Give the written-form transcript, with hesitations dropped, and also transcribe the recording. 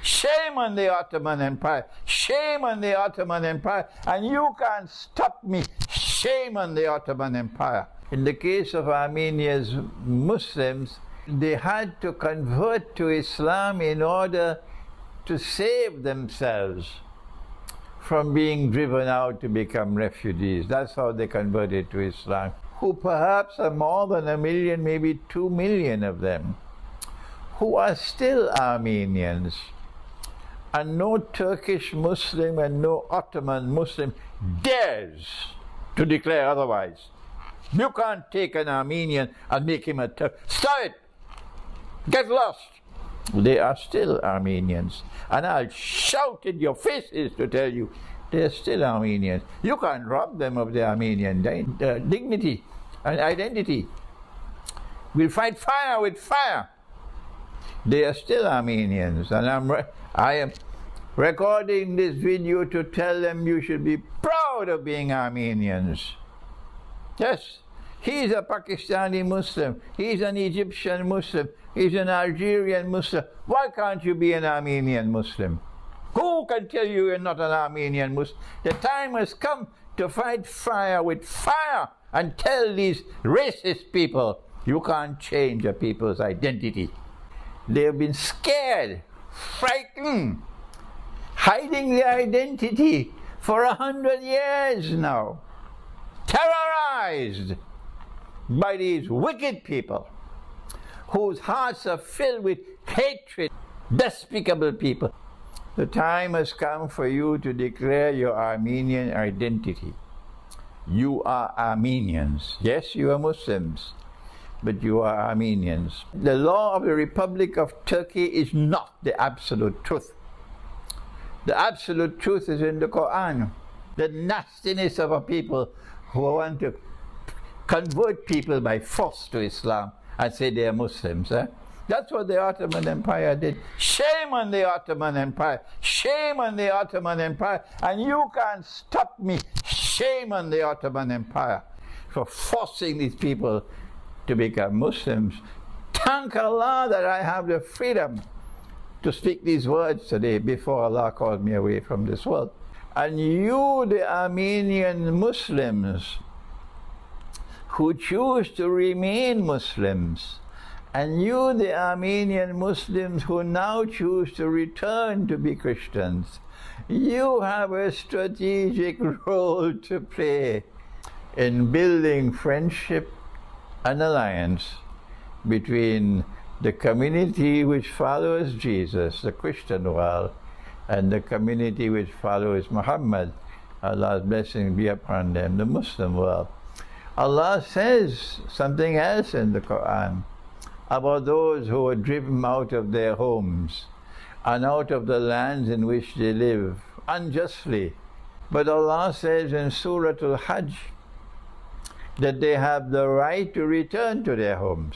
Shame on the Ottoman Empire. Shame on the Ottoman Empire. And you can't stop me. Shame on the Ottoman Empire. In the case of Armenia's Muslims, they had to convert to Islam in order to save themselves from being driven out to become refugees. That's how they converted to Islam, who perhaps are more than 1 million, maybe 2 million of them, who are still Armenians. And no Turkish Muslim and no Ottoman Muslim dares to declare otherwise. You can't take an Armenian and make him a Turk. Stop it! Get lost! They are still Armenians. And I'll shout in your faces to tell you, they're still Armenians. You can't rob them of their Armenian dignity and identity. We'll fight fire with fire. They are still Armenians. And I am recording this video to tell them you should be proud of being Armenians. Yes, he's a Pakistani Muslim. He's an Egyptian Muslim. He's an Algerian Muslim. Why can't you be an Armenian Muslim? Who can tell you you're not an Armenian Muslim? The time has come to fight fire with fire and tell these racist people you can't change a people's identity. They have been scared, frightened, hiding their identity for 100 years now, terrorized by these wicked people whose hearts are filled with hatred, despicable people. The time has come for you to declare your Armenian identity. You are Armenians. Yes, you are Muslims, but you are Armenians. The law of the Republic of Turkey is not the absolute truth. The absolute truth is in the Quran. The nastiness of a people who want to convert people by force to Islam and say they are Muslims. That's what the Ottoman Empire did. Shame on the Ottoman Empire. Shame on the Ottoman Empire. And you can't stop me. Shame on the Ottoman Empire for forcing these people to become Muslims. Thank Allah that I have the freedom to speak these words today before Allah calls me away from this world. And you, the Armenian Muslims, who choose to remain Muslims, and you, the Armenian Muslims who now choose to return to be Christians, you have a strategic role to play in building friendship and alliance between the community which follows Jesus, the Christian world, and the community which follows Muhammad, Allah's blessing be upon them, the Muslim world. Allah says something else in the Quran about those who are driven out of their homes and out of the lands in which they live unjustly. But Allah says in Surah Al-Hajj that they have the right to return to their homes.